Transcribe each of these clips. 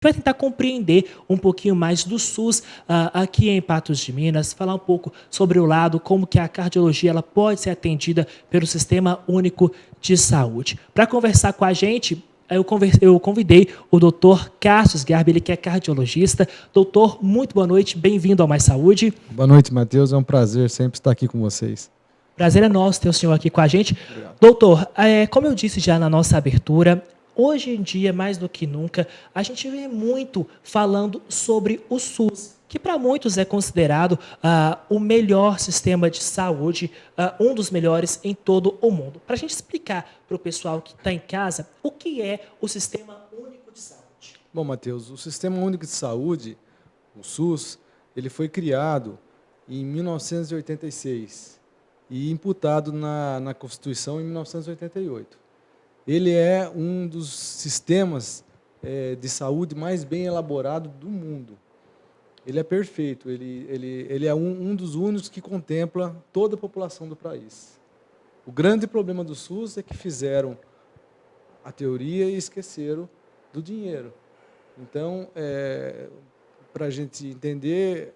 Vai tentar compreender um pouquinho mais do SUS aqui em Patos de Minas, falar um pouco sobre o lado, como que a cardiologia ela pode ser atendida pelo Sistema Único de Saúde. Para conversar com a gente, eu convidei o doutor Cássio Garbi, ele que é cardiologista. Doutor, muito boa noite, bem-vindo ao Mais Saúde. Boa noite, Matheus, é um prazer sempre estar aqui com vocês. Prazer é nosso ter o senhor aqui com a gente. Obrigado. Doutor, como eu disse já na nossa abertura, hoje em dia, mais do que nunca, a gente vê muito falando sobre o SUS, que para muitos é considerado o melhor sistema de saúde, um dos melhores em todo o mundo. Para a gente explicar para o pessoal que está em casa, o que é o Sistema Único de Saúde? Bom, Matheus, o Sistema Único de Saúde, o SUS, ele foi criado em 1986 e imputado na Constituição em 1988. Ele é um dos sistemas de saúde mais bem elaborado do mundo. Ele é perfeito, ele é um dos únicos que contempla toda a população do país. O grande problema do SUS é que fizeram a teoria e esqueceram do dinheiro. Então, para a gente entender,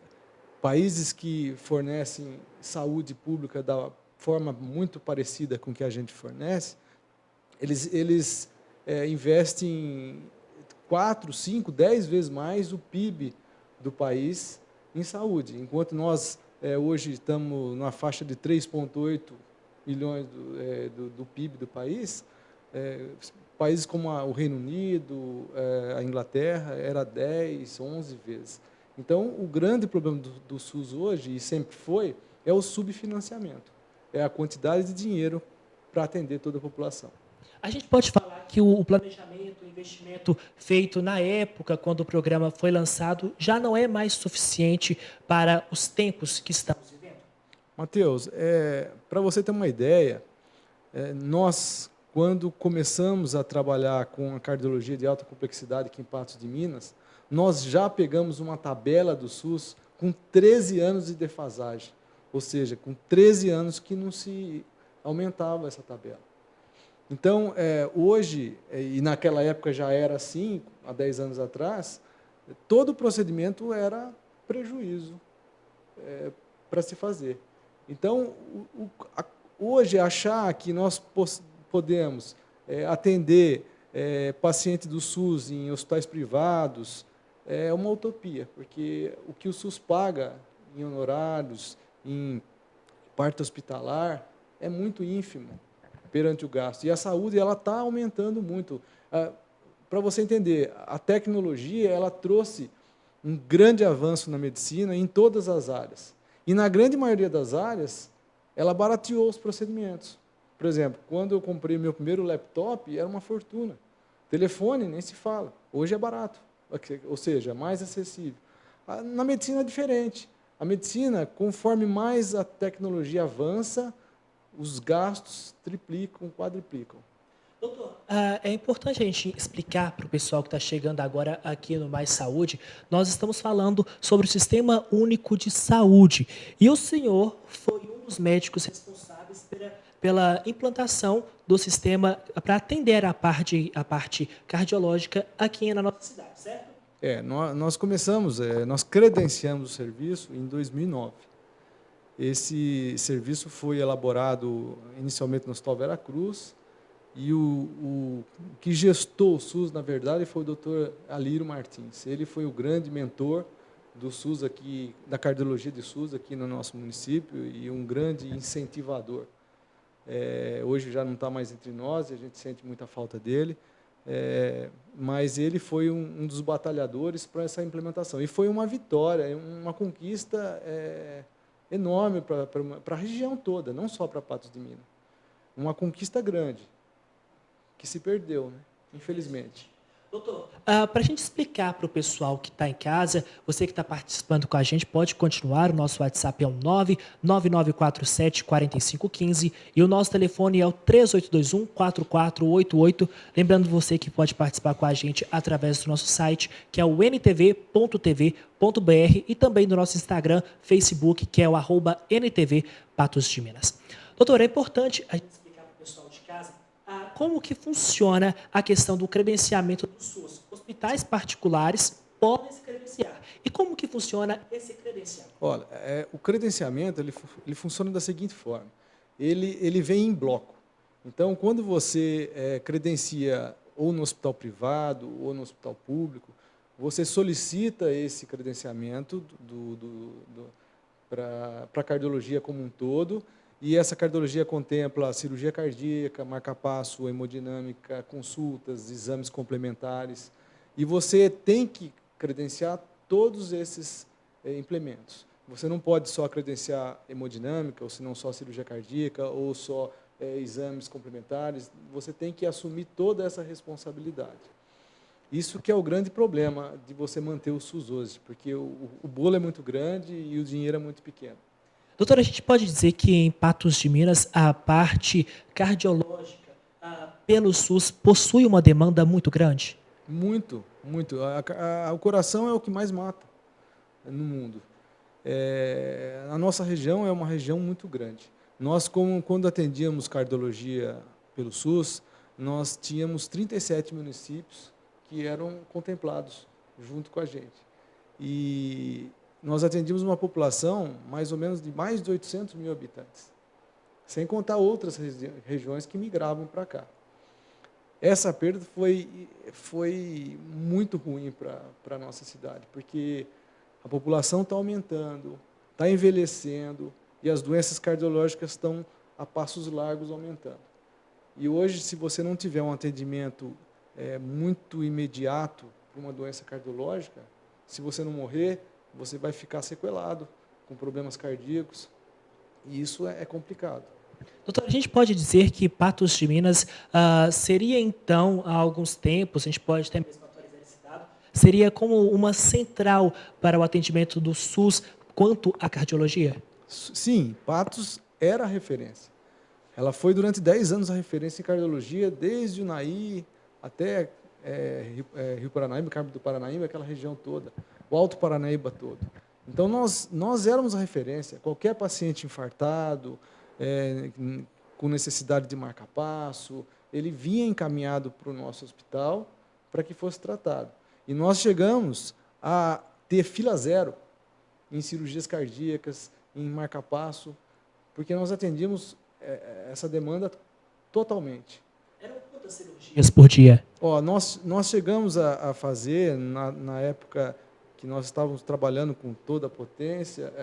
países que fornecem saúde pública da forma muito parecida com que a gente fornece, eles investem 4, 5, 10 vezes mais o PIB do país em saúde, enquanto nós hoje estamos numa faixa de 3,8 milhões do PIB do país, países como o Reino Unido, a Inglaterra, era 10, 11 vezes. Então, o grande problema do SUS hoje, e sempre foi, é o subfinanciamento. É a quantidade de dinheiro para atender toda a população. A gente pode falar que o planejamento, o investimento feito na época, quando o programa foi lançado, já não é mais suficiente para os tempos que estamos vivendo? Matheus, para você ter uma ideia, nós, quando começamos a trabalhar com a cardiologia de alta complexidade aqui em Patos de Minas, nós já pegamos uma tabela do SUS com 13 anos de defasagem, ou seja, com 13 anos que não se aumentava essa tabela. Então, hoje, e naquela época já era assim, há 10 anos atrás, todo o procedimento era prejuízo para se fazer. Então, hoje, achar que nós podemos atender paciente do SUS em hospitais privados é uma utopia, porque o que o SUS paga em honorários, em parte hospitalar, é muito ínfimo perante o gasto. E a saúde ela está aumentando muito. Para você entender, a tecnologia ela trouxe um grande avanço na medicina em todas as áreas. E na grande maioria das áreas, ela barateou os procedimentos. Por exemplo, quando eu comprei meu primeiro laptop, era uma fortuna. Telefone, nem se fala. Hoje é barato, ou seja, é mais acessível. Na medicina é diferente. A medicina, conforme mais a tecnologia avança, os gastos triplicam, quadriplicam. Doutor, é importante a gente explicar para o pessoal que está chegando agora aqui no Mais Saúde, nós estamos falando sobre o Sistema Único de Saúde. E o senhor foi um dos médicos responsáveis pela implantação do sistema para atender a parte cardiológica aqui na nossa cidade, certo? Nós começamos, nós credenciamos o serviço em 2009. Esse serviço foi elaborado inicialmente no Hospital Vera Cruz e o que gestou o SUS, na verdade, foi o Dr. Alírio Martins. Ele foi o grande mentor do SUS aqui, da cardiologia de SUS aqui no nosso município e um grande incentivador. Hoje já não está mais entre nós e a gente sente muita falta dele, mas ele foi um dos batalhadores para essa implementação. E foi uma vitória, uma conquista enorme para a região toda, não só para Patos de Minas. Uma conquista grande, que se perdeu, né? Infelizmente. Doutor, para a gente explicar para o pessoal que está em casa, você que está participando com a gente, pode continuar, o nosso WhatsApp é o 99947-4515 e o nosso telefone é o 3821-4488. Lembrando você que pode participar com a gente através do nosso site, que é o ntv.tv.br e também do nosso Instagram, Facebook, que é o @NTV Patos de Minas. Doutor, é importante a gente explicar para o pessoal de casa como que funciona a questão do credenciamento do SUS. Hospitais particulares podem se credenciar. E como que funciona esse credenciamento? Olha, o credenciamento ele funciona da seguinte forma. Ele vem em bloco. Então, quando você credencia ou no hospital privado ou no hospital público, você solicita esse credenciamento para a cardiologia como um todo, e essa cardiologia contempla a cirurgia cardíaca, marca-passo, hemodinâmica, consultas, exames complementares, e você tem que credenciar todos esses implementos. Você não pode só credenciar hemodinâmica, ou se não só cirurgia cardíaca, ou só exames complementares. Você tem que assumir toda essa responsabilidade. Isso que é o grande problema de você manter o SUS hoje, porque o bolo é muito grande e o dinheiro é muito pequeno. Doutor, a gente pode dizer que em Patos de Minas a parte cardiológica pelo SUS possui uma demanda muito grande? Muito, muito. O coração é o que mais mata no mundo. A nossa região é uma região muito grande. Nós, quando atendíamos cardiologia pelo SUS, nós tínhamos 37 municípios que eram contemplados junto com a gente. E nós atendíamos uma população mais ou menos de mais de 800 mil habitantes, sem contar outras regiões que migravam para cá. Essa perda foi muito ruim para a nossa cidade, porque a população está aumentando, está envelhecendo, e as doenças cardiológicas estão a passos largos aumentando. E hoje, se você não tiver um atendimento muito imediato para uma doença cardiológica, se você não morrer, você vai ficar sequelado, com problemas cardíacos, e isso é complicado. Doutor, a gente pode dizer que Patos de Minas seria, então, há alguns tempos, a gente pode até mesmo atualizar esse dado, seria como uma central para o atendimento do SUS quanto à cardiologia? Sim, Patos era a referência. Ela foi durante 10 anos a referência em cardiologia, desde o Naí até Rio Paranaíba, Cabo do Paranaíba, aquela região toda, o Alto Paranaíba todo. Então, nós éramos a referência. Qualquer paciente infartado, com necessidade de marca-passo, ele vinha encaminhado para o nosso hospital para que fosse tratado. E nós chegamos a ter fila zero em cirurgias cardíacas, em marca-passo, porque nós atendíamos essa demanda totalmente. Eram quantas cirurgias por dia? Nós chegamos a fazer, na época que nós estávamos trabalhando com toda a potência,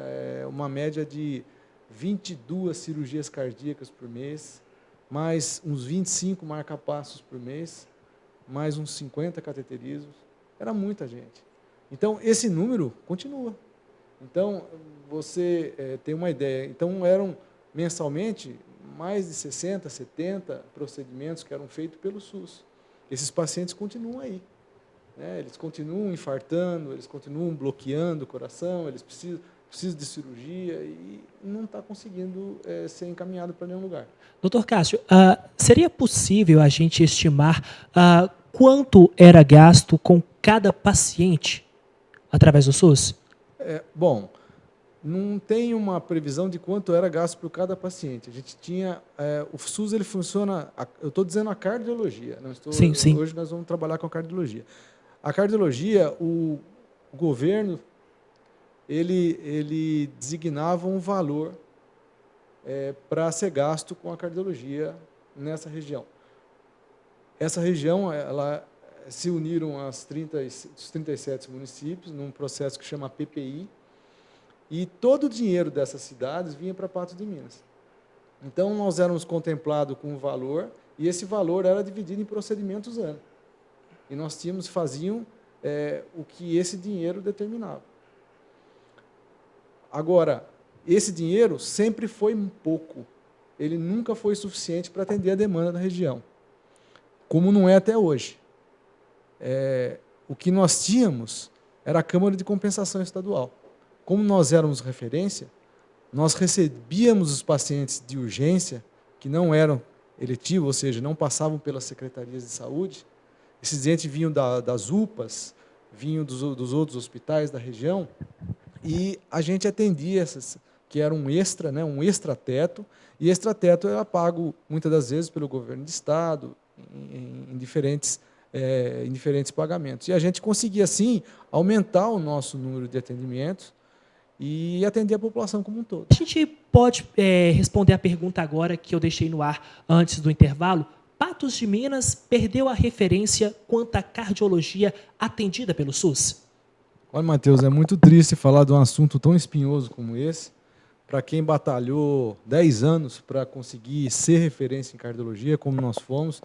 uma média de 22 cirurgias cardíacas por mês, mais uns 25 marca-passos por mês, mais uns 50 cateterismos. Era muita gente. Então, esse número continua. Então, você tem uma ideia. Então, eram mensalmente mais de 60, 70 procedimentos que eram feitos pelo SUS. Esses pacientes continuam aí. Eles continuam infartando, eles continuam bloqueando o coração, eles precisam de cirurgia e não está conseguindo ser encaminhado para nenhum lugar. Doutor Cássio, seria possível a gente estimar quanto era gasto com cada paciente através do SUS? Bom, não tem uma previsão de quanto era gasto por cada paciente. A gente tinha... o SUS ele funciona... Eu estou dizendo a cardiologia. Não estou, sim. Hoje nós vamos trabalhar com a cardiologia. A cardiologia, o governo, ele designava um valor para ser gasto com a cardiologia nessa região. Essa região, se uniram os 37 municípios num processo que chama PPI, e todo o dinheiro dessas cidades vinha para Patos de Minas. Então, nós éramos contemplados com um valor, e esse valor era dividido em procedimentos ano. E nós faziam o que esse dinheiro determinava. Agora, esse dinheiro sempre foi pouco. Ele nunca foi suficiente para atender a demanda da região, como não é até hoje. O que nós tínhamos era a Câmara de Compensação Estadual. Como nós éramos referência, nós recebíamos os pacientes de urgência, que não eram eletivos, ou seja, não passavam pelas secretarias de saúde. Esses doentes vinham das UPAs, vinham dos outros hospitais da região, e a gente atendia essas, que era um extra, um extrateto, e extrateto era pago muitas das vezes pelo governo de estado, em diferentes pagamentos. E a gente conseguia, assim, aumentar o nosso número de atendimentos e atender a população como um todo. A gente pode responder a pergunta agora que eu deixei no ar antes do intervalo. Patos de Minas perdeu a referência quanto à cardiologia atendida pelo SUS? Olha, Matheus, é muito triste falar de um assunto tão espinhoso como esse. Para quem batalhou 10 anos para conseguir ser referência em cardiologia, como nós fomos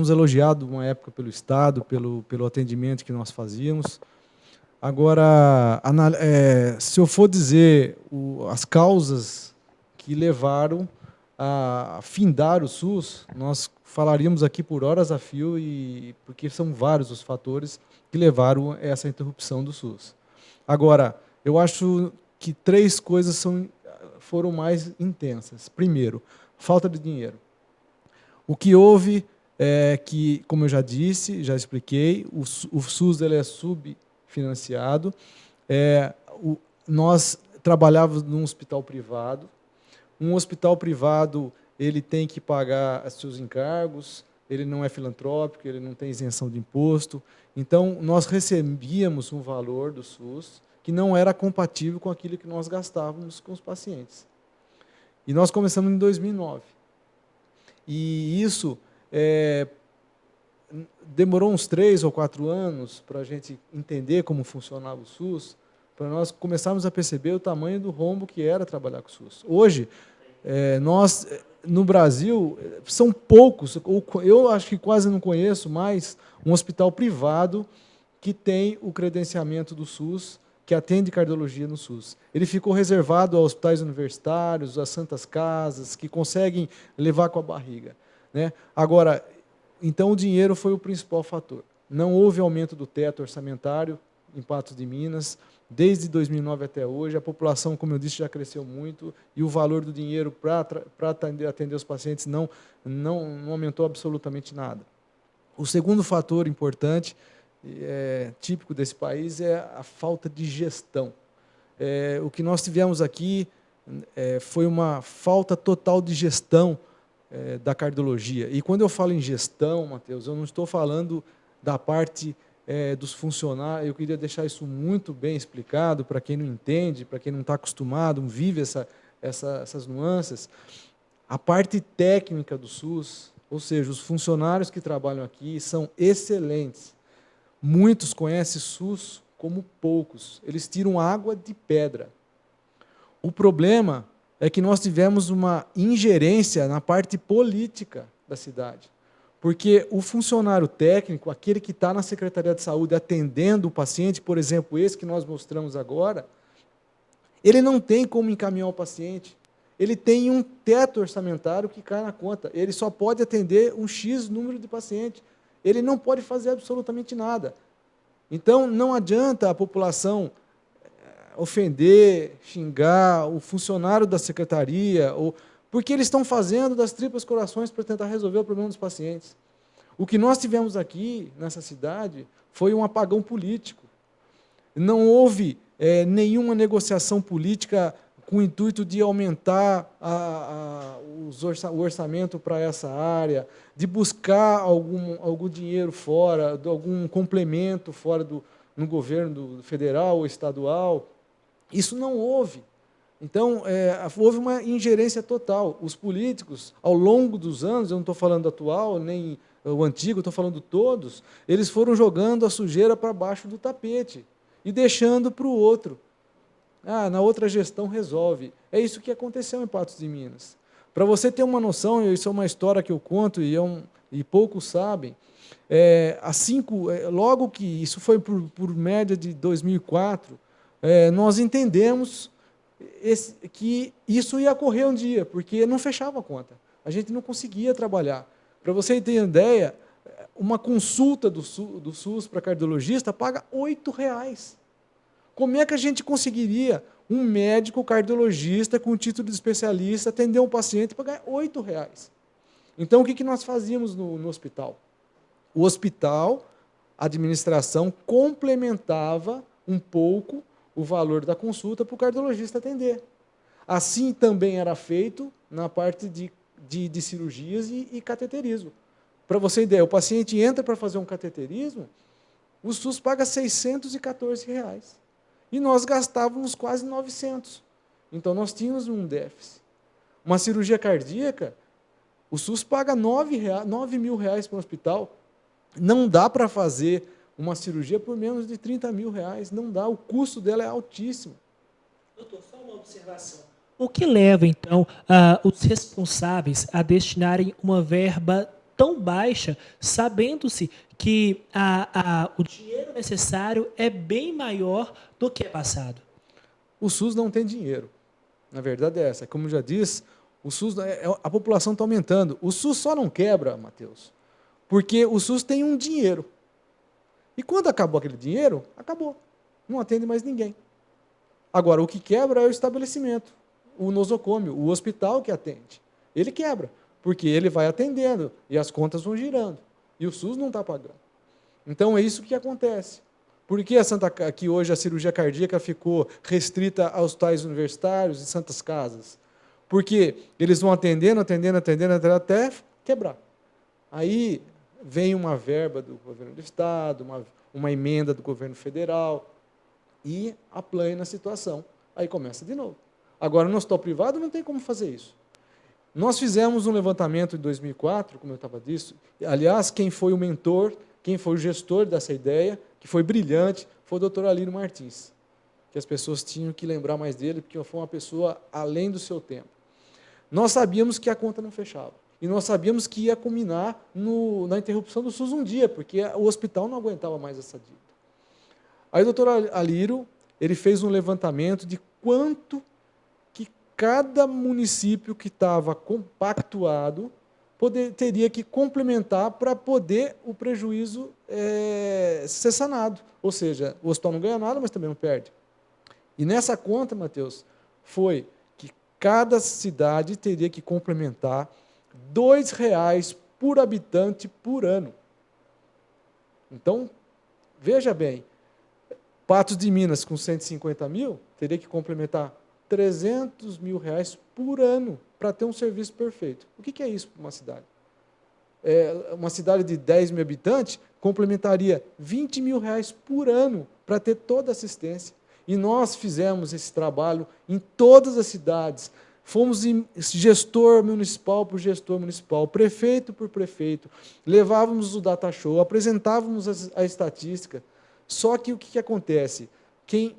elogiados uma época pelo Estado, pelo atendimento que nós fazíamos. Agora, se eu for dizer as causas que levaram a findar o SUS, nós falaríamos aqui por horas a fio, porque são vários os fatores que levaram a essa interrupção do SUS. Agora, eu acho que 3 coisas foram mais intensas. Primeiro, falta de dinheiro. O que houve é que, como eu já disse, já expliquei, o SUS ele é subfinanciado. Nós trabalhávamos num hospital privado. Um hospital privado ele tem que pagar seus encargos, ele não é filantrópico, ele não tem isenção de imposto. Então, nós recebíamos um valor do SUS que não era compatível com aquilo que nós gastávamos com os pacientes. E nós começamos em 2009. E isso demorou uns 3 ou 4 anos para a gente entender como funcionava o SUS, para nós começarmos a perceber o tamanho do rombo que era trabalhar com o SUS. Hoje, nós, no Brasil, são poucos, eu acho que quase não conheço mais um hospital privado que tem o credenciamento do SUS, que atende cardiologia no SUS. Ele ficou reservado a hospitais universitários, a santas casas, que conseguem levar com a barriga, né? Agora, então o dinheiro foi o principal fator. Não houve aumento do teto orçamentário em Patos de Minas. Desde 2009 até hoje, a população, como eu disse, já cresceu muito e o valor do dinheiro para atender os pacientes não aumentou absolutamente nada. O segundo fator importante, típico desse país, é a falta de gestão. O que nós tivemos aqui foi uma falta total de gestão da cardiologia. E quando eu falo em gestão, Matheus, eu não estou falando da parte dos funcionários. Eu queria deixar isso muito bem explicado para quem não entende, para quem não está acostumado, não vive essas nuances. A parte técnica do SUS, ou seja, os funcionários que trabalham aqui são excelentes. Muitos conhecem SUS como poucos. Eles tiram água de pedra. O problema é que nós tivemos uma ingerência na parte política da cidade. Porque o funcionário técnico, aquele que está na Secretaria de Saúde atendendo o paciente, por exemplo, esse que nós mostramos agora, ele não tem como encaminhar o paciente. Ele tem um teto orçamentário que cai na conta. Ele só pode atender um X número de pacientes. Ele não pode fazer absolutamente nada. Então, não adianta a população ofender, xingar o funcionário da secretaria, porque eles estão fazendo das tripas corações para tentar resolver o problema dos pacientes. O que nós tivemos aqui, nessa cidade, foi um apagão político. Não houve nenhuma negociação política com o intuito de aumentar o orçamento para essa área, de buscar algum dinheiro fora, algum complemento fora no governo federal ou estadual. Isso não houve. Então, houve uma ingerência total. Os políticos, ao longo dos anos, eu não estou falando atual, nem o antigo, estou falando todos, eles foram jogando a sujeira para baixo do tapete e deixando para o outro. Na outra gestão resolve. É isso que aconteceu em Patos de Minas. Para você ter uma noção, isso é uma história que eu conto e poucos sabem, logo que isso foi por média de 2004, nós entendemos que isso ia ocorrer um dia, porque não fechava a conta. A gente não conseguia trabalhar. Para você ter ideia, uma consulta do SUS para cardiologista paga R$ 8,00. Como é que a gente conseguiria um médico cardiologista com título de especialista atender um paciente e pagar R$ 8,00? Então, o que nós fazíamos no hospital? O hospital, a administração, complementava um pouco o valor da consulta para o cardiologista atender. Assim também era feito na parte de cirurgias e cateterismo. para você ter ideia, o paciente entra para fazer um cateterismo, o SUS paga R$ 614. E nós gastávamos quase 900. Então, nós tínhamos um déficit. Uma cirurgia cardíaca, o SUS paga R$ 9 mil para o hospital. Não dá para fazer uma cirurgia por menos de R$ 30 mil. Não dá, o custo dela é altíssimo. Doutor, só uma observação. O que leva, então, os responsáveis a destinarem uma verba tão baixa, sabendo-se que o dinheiro necessário é bem maior do que é passado? O SUS não tem dinheiro. Na verdade é essa. Como já disse, o SUS, a população está aumentando. O SUS só não quebra, Matheus, porque o SUS tem um dinheiro. E quando acabou aquele dinheiro, acabou. Não atende mais ninguém. Agora, o que quebra é o estabelecimento, o nosocômio, o hospital que atende. Ele quebra, porque ele vai atendendo e as contas vão girando. E o SUS não está pagando. Então, é isso que acontece. Por que que hoje a cirurgia cardíaca ficou restrita aos hospitais universitários e santas casas? Porque eles vão atendendo até quebrar. Aí vem uma verba do governo do Estado, uma emenda do governo federal, e aplana a situação. Aí começa de novo. Agora, no hospital privado, não tem como fazer isso. Nós fizemos um levantamento em 2004, como eu estava dizendo. Aliás, quem foi o mentor, quem foi o gestor dessa ideia, que foi brilhante, foi o Dr. Alírio Martins, que as pessoas tinham que lembrar mais dele, porque foi uma pessoa além do seu tempo. Nós sabíamos que a conta não fechava. E nós sabíamos que ia culminar na interrupção do SUS um dia, porque o hospital não aguentava mais essa dívida. Aí o doutor Alírio, ele fez um levantamento de quanto que cada município que estava compactuado teria que complementar para poder o prejuízo ser sanado. Ou seja, o hospital não ganha nada, mas também não perde. E nessa conta, Matheus, foi que cada cidade teria que complementar R$ 2,00 por habitante por ano. Então, veja bem, Patos de Minas, com 150 mil, teria que complementar R$ 300 mil por ano para ter um serviço perfeito. O que é isso para uma cidade? Uma cidade de 10 mil habitantes complementaria R$ 20 mil por ano para ter toda a assistência. E nós fizemos esse trabalho em todas as cidades. Fomos gestor municipal por gestor municipal, prefeito por prefeito, levávamos o data show, apresentávamos a estatística. Só que o que acontece? Quem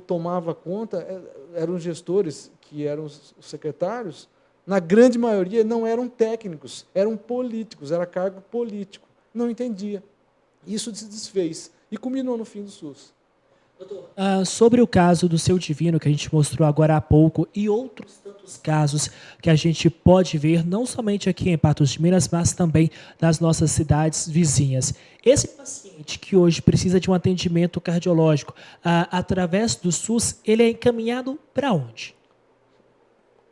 tomava conta eram os gestores, que eram os secretários, na grande maioria não eram técnicos, eram políticos, era cargo político. Não entendia. Isso se desfez e culminou no fim do SUS. Doutor, sobre o caso do Seu Divino, que a gente mostrou agora há pouco, e outros tantos casos que a gente pode ver, não somente aqui em Patos de Minas, mas também nas nossas cidades vizinhas. Esse paciente que hoje precisa de um atendimento cardiológico, através do SUS, ele é encaminhado para onde?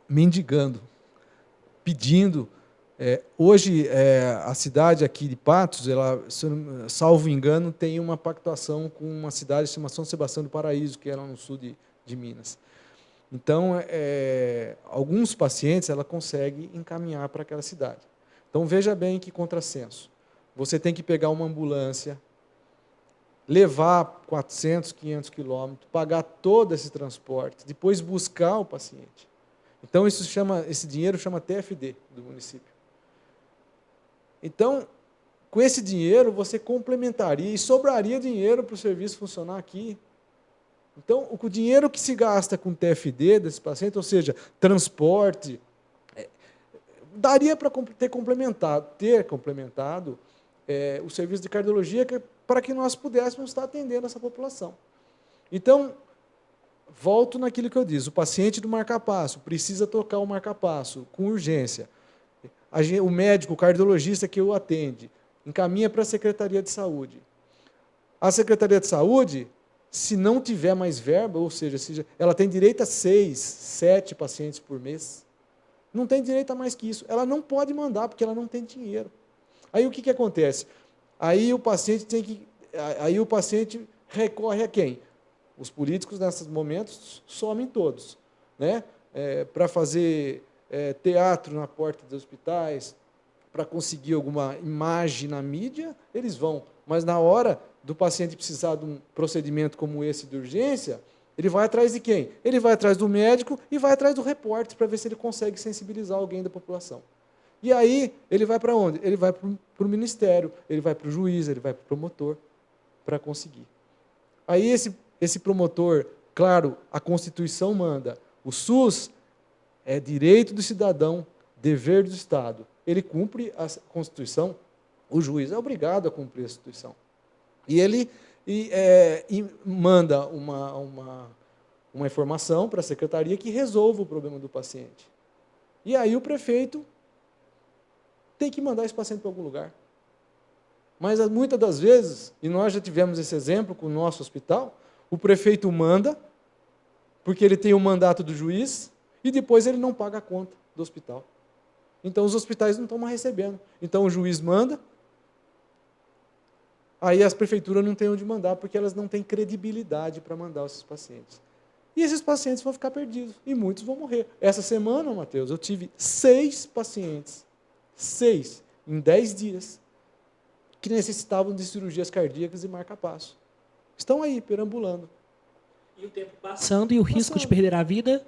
Mendigando, pedindo. Hoje, a cidade aqui de Patos, ela, salvo engano, tem uma pactuação com uma cidade chamada São Sebastião do Paraíso, que é lá no sul de Minas. Então, alguns pacientes ela consegue encaminhar para aquela cidade. Então, veja bem que contrassenso. Você tem que pegar uma ambulância, levar 400, 500 quilômetros, pagar todo esse transporte, depois buscar o paciente. Então, esse dinheiro chama TFD do município. Então, com esse dinheiro, você complementaria e sobraria dinheiro para o serviço funcionar aqui. Então, o dinheiro que se gasta com TFD desse paciente, ou seja, transporte, daria para ter complementado o serviço de cardiologia para que nós pudéssemos estar atendendo essa população. Então, volto naquilo que eu disse, o paciente do marca-passo precisa tocar o marca-passo com urgência. O médico, o cardiologista que o atende, encaminha para a Secretaria de Saúde. A Secretaria de Saúde, se não tiver mais verba, ou seja, ela tem direito a 6, 7 pacientes por mês, não tem direito a mais que isso. Ela não pode mandar, porque ela não tem dinheiro. Aí o que acontece? Aí o paciente recorre a quem? Os políticos, nesses momentos, somem todos, né? Para fazer teatro na porta dos hospitais, para conseguir alguma imagem na mídia, eles vão. Mas na hora do paciente precisar de um procedimento como esse de urgência, ele vai atrás de quem? Ele vai atrás do médico e vai atrás do repórter para ver se ele consegue sensibilizar alguém da população. E aí, ele vai para onde? Ele vai para o ministério, ele vai para o juiz, ele vai para o promotor, para conseguir. Aí, esse promotor, claro, a Constituição manda, o SUS é direito do cidadão, dever do Estado. Ele cumpre a Constituição, o juiz é obrigado a cumprir a Constituição. E ele manda uma informação para a secretaria que resolva o problema do paciente. E aí o prefeito tem que mandar esse paciente para algum lugar. Mas muitas das vezes, e nós já tivemos esse exemplo com o nosso hospital, o prefeito manda, porque ele tem o mandato do juiz, e depois ele não paga a conta do hospital. Então os hospitais não estão mais recebendo. Então o juiz manda, aí as prefeituras não têm onde mandar, porque elas não têm credibilidade para mandar esses pacientes. E esses pacientes vão ficar perdidos, e muitos vão morrer. Essa semana, Matheus, eu tive 6 pacientes, 6, em 10 dias, que necessitavam de cirurgias cardíacas e marca-passo. Estão aí, perambulando. E o tempo passando e o risco de perder a vida?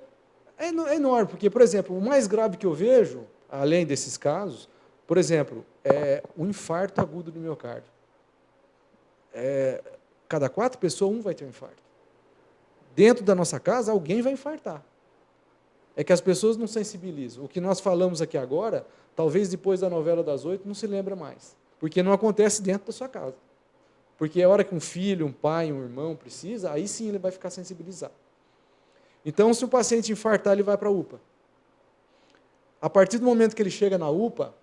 É enorme, porque, por exemplo, o mais grave que eu vejo, além desses casos, por exemplo, é o infarto agudo do miocárdio. Cada 4 pessoas, 1 vai ter um infarto. Dentro da nossa casa, alguém vai infartar. É que as pessoas não sensibilizam. O que nós falamos aqui agora, talvez depois da novela das 8, não se lembra mais. Porque não acontece dentro da sua casa. Porque a hora que um filho, um pai, um irmão precisa, aí sim ele vai ficar sensibilizado. Então, se o paciente infartar, ele vai para a UPA. A partir do momento que ele chega na UPA,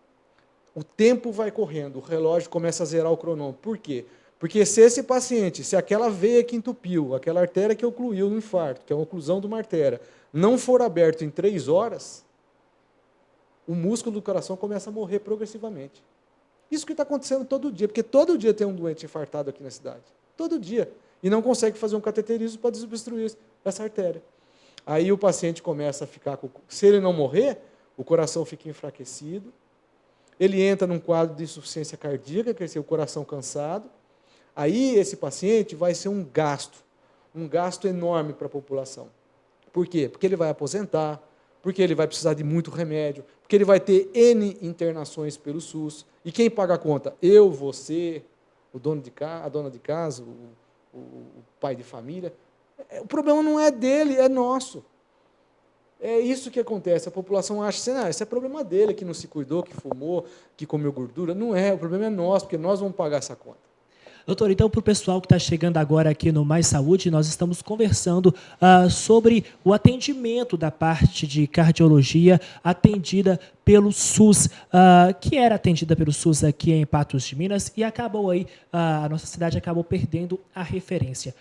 o tempo vai correndo, o relógio começa a zerar o cronômetro. Por quê? Porque se esse paciente, se aquela veia que entupiu, aquela artéria que ocluiu no infarto, que é uma oclusão de uma artéria, não for aberto em 3 horas, o músculo do coração começa a morrer progressivamente. Isso que está acontecendo todo dia, porque todo dia tem um doente infartado aqui na cidade. Todo dia. E não consegue fazer um cateterismo para desobstruir essa artéria. Aí o paciente começa a ficar, se ele não morrer, o coração fica enfraquecido, ele entra num quadro de insuficiência cardíaca, quer dizer, o coração cansado. Aí esse paciente vai ser um gasto enorme para a população. Por quê? Porque ele vai aposentar, porque ele vai precisar de muito remédio, porque ele vai ter N internações pelo SUS. E quem paga a conta? Eu, você, o dono de casa, a dona de casa, o pai de família. O problema não é dele, é nosso. É isso que acontece. A população acha assim, esse é problema dele, que não se cuidou, que fumou, que comeu gordura. Não é, o problema é nosso, porque nós vamos pagar essa conta. Doutor, então, para o pessoal que está chegando agora aqui no Mais Saúde, nós estamos conversando sobre o atendimento da parte de cardiologia atendida pelo SUS, que era atendida pelo SUS aqui em Patos de Minas, e acabou aí, a nossa cidade acabou perdendo a referência.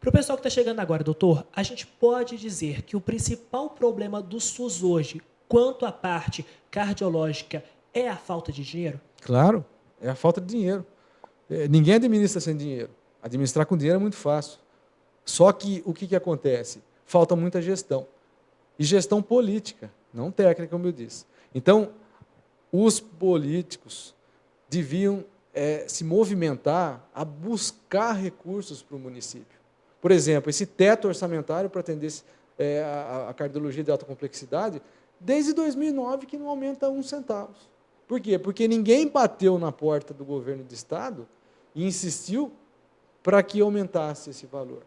Para o pessoal que está chegando agora, doutor, a gente pode dizer que o principal problema do SUS hoje, quanto à parte cardiológica, é a falta de dinheiro? Claro, é a falta de dinheiro. Ninguém administra sem dinheiro. Administrar com dinheiro é muito fácil. Só que o que acontece? Falta muita gestão. E gestão política, não técnica, como eu disse. Então, os políticos deviam se movimentar a buscar recursos para o município. Por exemplo, esse teto orçamentário para atender a cardiologia de alta complexidade, desde 2009 que não aumenta 1 centavo. Por quê? Porque ninguém bateu na porta do governo do Estado e insistiu para que aumentasse esse valor.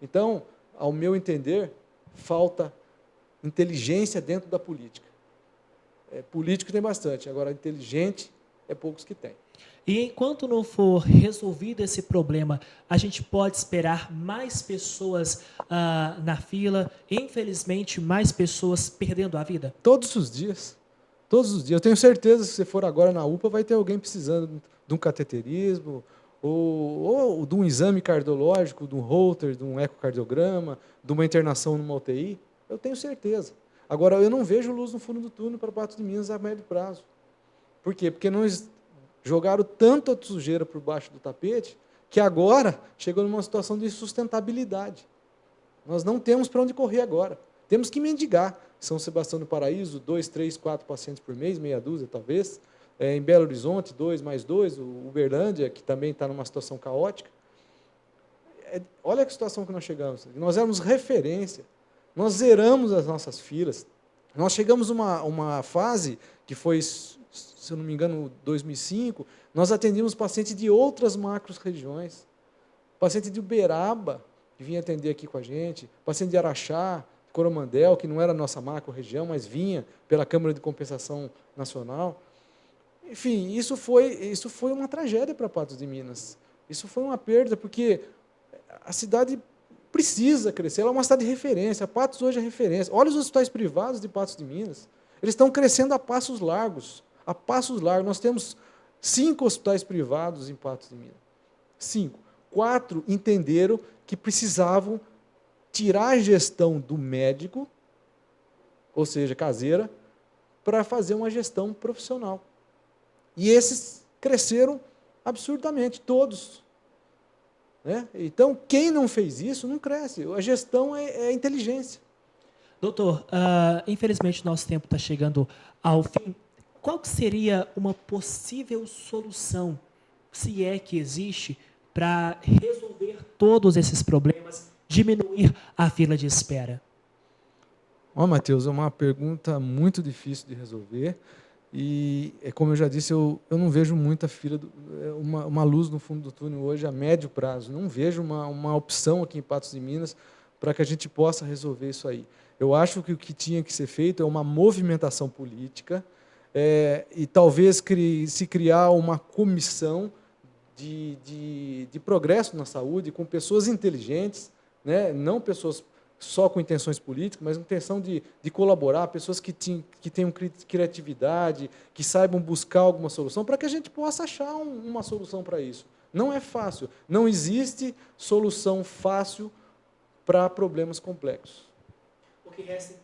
Então, ao meu entender, falta inteligência dentro da política. Político tem bastante, agora inteligente é poucos que tem. E enquanto não for resolvido esse problema, a gente pode esperar mais pessoas na fila, infelizmente, mais pessoas perdendo a vida? Todos os dias. Todos os dias. Eu tenho certeza que se você for agora na UPA, vai ter alguém precisando de um cateterismo, ou de um exame cardiológico, de um Holter, de um ecocardiograma, de uma internação numa UTI. Eu tenho certeza. Agora, eu não vejo luz no fundo do túnel para Patos de Minas a médio prazo. Por quê? Porque nós jogaram tanta sujeira por baixo do tapete que agora chegou numa situação de insustentabilidade. Nós não temos para onde correr agora. Temos que mendigar. São Sebastião do Paraíso, 2, 3, 4 pacientes por mês, meia dúzia talvez. em Belo Horizonte, 2+2, o Uberlândia, que também está numa situação caótica. Olha a situação que nós chegamos. Nós éramos referência, nós zeramos as nossas filas. Nós chegamos a uma fase que foi, se eu não me engano, 2005, nós atendíamos pacientes de outras macro-regiões. Paciente de Uberaba, que vinha atender aqui com a gente, paciente de Araxá, Coromandel, que não era a nossa macro-região, mas vinha pela Câmara de Compensação Nacional. Enfim, isso foi uma tragédia para Patos de Minas. Isso foi uma perda, porque a cidade precisa crescer, ela é uma cidade de referência. Patos hoje é referência. Olha os hospitais privados de Patos de Minas. Eles estão crescendo a passos largos. A passos largos. Nós temos 5 hospitais privados em Patos de Minas. 5. 4 entenderam que precisavam tirar a gestão do médico, ou seja, caseira, para fazer uma gestão profissional. E esses cresceram absurdamente, todos. Né? Então, quem não fez isso, não cresce. A gestão é inteligência. Doutor, infelizmente nosso tempo está chegando ao fim. Qual seria uma possível solução, se é que existe, para resolver todos esses problemas, diminuir a fila de espera? Matheus, é uma pergunta muito difícil de resolver. E, como eu já disse, eu não vejo muita fila, uma luz no fundo do túnel hoje a médio prazo. Não vejo uma opção aqui em Patos de Minas para que a gente possa resolver isso aí. Eu acho que o que tinha que ser feito é uma movimentação política e talvez se criar uma comissão de progresso na saúde com pessoas inteligentes, né? Não pessoas só com intenções políticas, mas com intenção de colaborar, pessoas que tenham criatividade, que saibam buscar alguma solução, para que a gente possa achar uma solução para isso. Não é fácil, não existe solução fácil para problemas complexos. O que resta